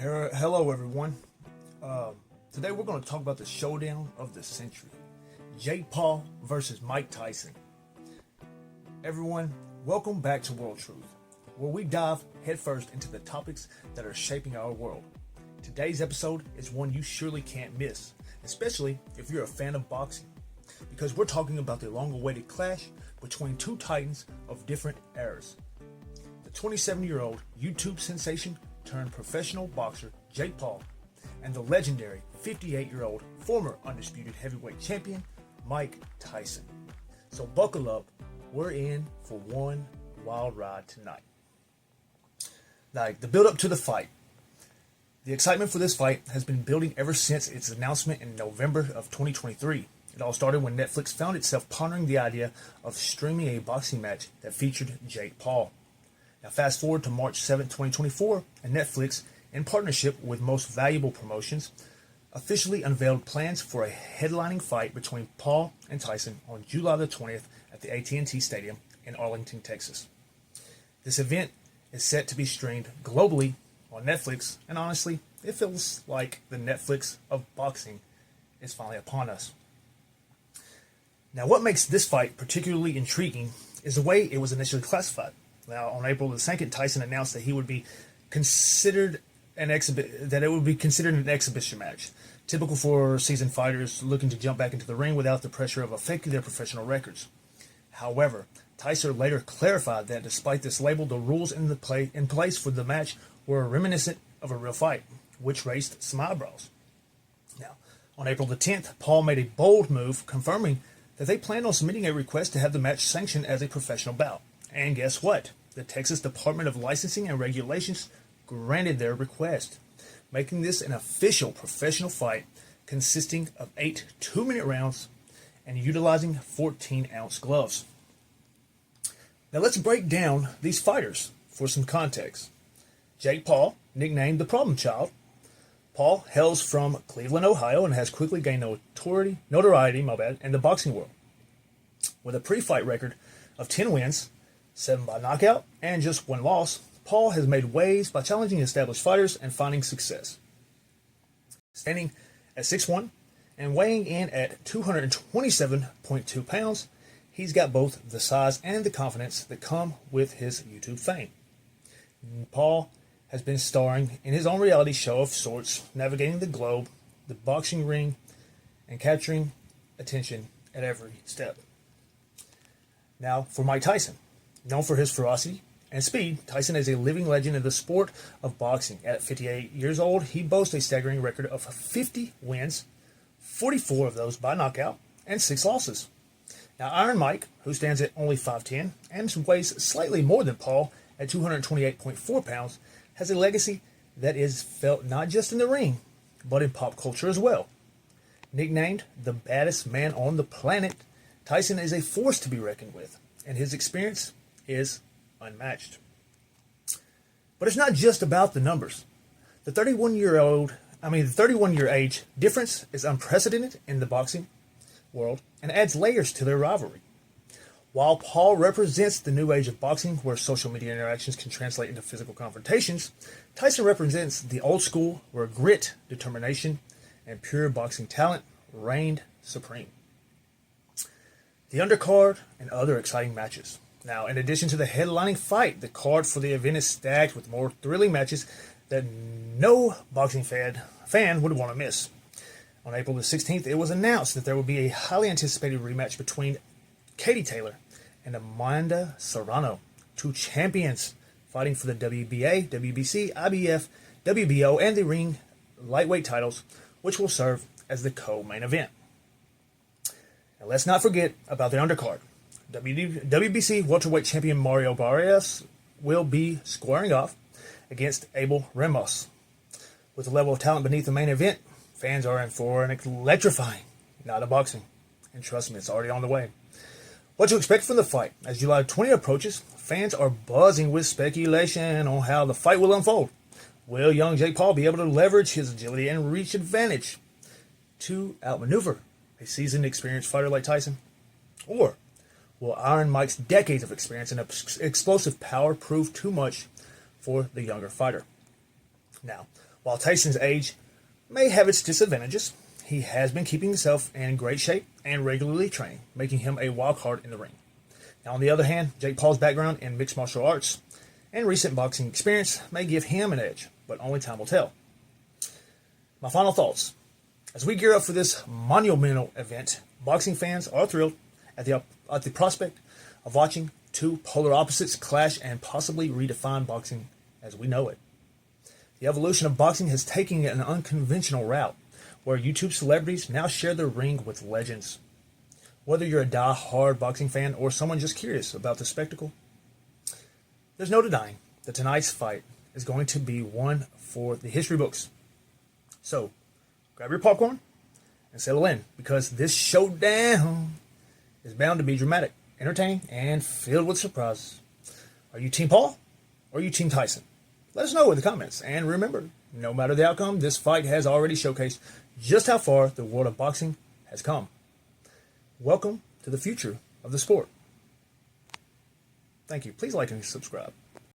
Hello, everyone. Today we're going to talk about the showdown of the century, Jake Paul versus Mike Tyson. Everyone, welcome back to World Truth, where we dive headfirst into the topics that are shaping our world. Today's episode is one you surely can't miss, especially if you're a fan of boxing, because we're talking about the long-awaited clash between two titans of different eras. The 27-year-old YouTube sensation turned professional boxer Jake Paul and the legendary 58-year-old former undisputed heavyweight champion Mike Tyson. So buckle up, we're in for one wild ride tonight. Now, the build up to the fight. The excitement for this fight has been building ever since its announcement in November of 2023. It all started when Netflix found itself pondering the idea of streaming a boxing match that featured Jake Paul. Now fast forward to March 7, 2024, and Netflix, in partnership with Most Valuable Promotions, officially unveiled plans for a headlining fight between Paul and Tyson on July the 20th at the AT&T Stadium in Arlington, Texas. This event is set to be streamed globally on Netflix, and honestly, it feels like the Netflix of boxing is finally upon us. Now, what makes this fight particularly intriguing is the way it was initially classified. Now, on April the 2nd, Tyson announced that it would be considered an exhibition match, typical for seasoned fighters looking to jump back into the ring without the pressure of affecting their professional records. However, Tyson later clarified that despite this label, the rules in place for the match were reminiscent of a real fight, which raised some eyebrows. Now, on April the 10th, Paul made a bold move, confirming that they planned on submitting a request to have the match sanctioned as a professional bout. And guess what? The Texas Department of Licensing and Regulations granted their request, making this an official professional fight consisting of 8 two-minute rounds and utilizing 14-ounce gloves. Now let's break down these fighters for some context. Jake Paul, nicknamed the Problem Child. Paul hails from Cleveland, Ohio, and has quickly gained notoriety in the boxing world. With a pre-fight record of 10 wins, 7 by knockout, and just 1 loss, Paul has made waves by challenging established fighters and finding success. Standing at 6'1" and weighing in at 227.2 pounds, he's got both the size and the confidence that come with his YouTube fame. Paul has been starring in his own reality show of sorts, navigating the globe, the boxing ring, and capturing attention at every step. Now, for Mike Tyson. Known for his ferocity and speed, Tyson is a living legend in the sport of boxing. At 58 years old, he boasts a staggering record of 50 wins, 44 of those by knockout, and 6 losses. Now, Iron Mike, who stands at only 5'10" and weighs slightly more than Paul at 228.4 pounds, has a legacy that is felt not just in the ring, but in pop culture as well. Nicknamed the baddest man on the planet, Tyson is a force to be reckoned with, and his experience is unmatched. But it's not just about the numbers. The 31-year age difference is unprecedented in the boxing world and adds layers to their rivalry. While Paul represents the new age of boxing, where social media interactions can translate into physical confrontations, Tyson represents the old school, where grit, determination, and pure boxing talent reigned supreme. The undercard and other exciting matches. Now, in addition to the headlining fight, the card for the event is stacked with more thrilling matches that no boxing fan would want to miss. On April the 16th, it was announced that there would be a highly anticipated rematch between Katie Taylor and Amanda Serrano, 2 champions fighting for the WBA, WBC, IBF, WBO, and the ring lightweight titles, which will serve as the co-main event. And let's not forget about the undercard. WBC welterweight champion Mario Barrios will be squaring off against Abel Ramos. With the level of talent beneath the main event, fans are in for an electrifying night of boxing. And trust me, it's already on the way. What to expect from the fight? As July 20 approaches, fans are buzzing with speculation on how the fight will unfold. Will young Jake Paul be able to leverage his agility and reach advantage to outmaneuver a seasoned, experienced fighter like Tyson? Or will Iron Mike's decades of experience and explosive power prove too much for the younger fighter? Now, While Tyson's age may have its disadvantages, he has been keeping himself in great shape and regularly training, making him a wild card in the ring. Now, on the other hand, Jake Paul's background in mixed martial arts and recent boxing experience may give him an edge, but only time will tell. My final thoughts. As we gear up for this monumental event, boxing fans are thrilled at the prospect of watching two polar opposites clash and possibly redefine boxing as we know it. The evolution of boxing has taken an unconventional route, where YouTube celebrities now share the ring with legends. Whether you're a die-hard boxing fan or someone just curious about the spectacle, there's no denying that tonight's fight is going to be one for the history books. So, grab your popcorn and settle in, because this showdown is bound to be dramatic, entertaining, and filled with surprises. Are you Team Paul or are you Team Tyson? Let us know in the comments. And remember, no matter the outcome, this fight has already showcased just how far the world of boxing has come. Welcome to the future of the sport. Thank you. Please like and subscribe.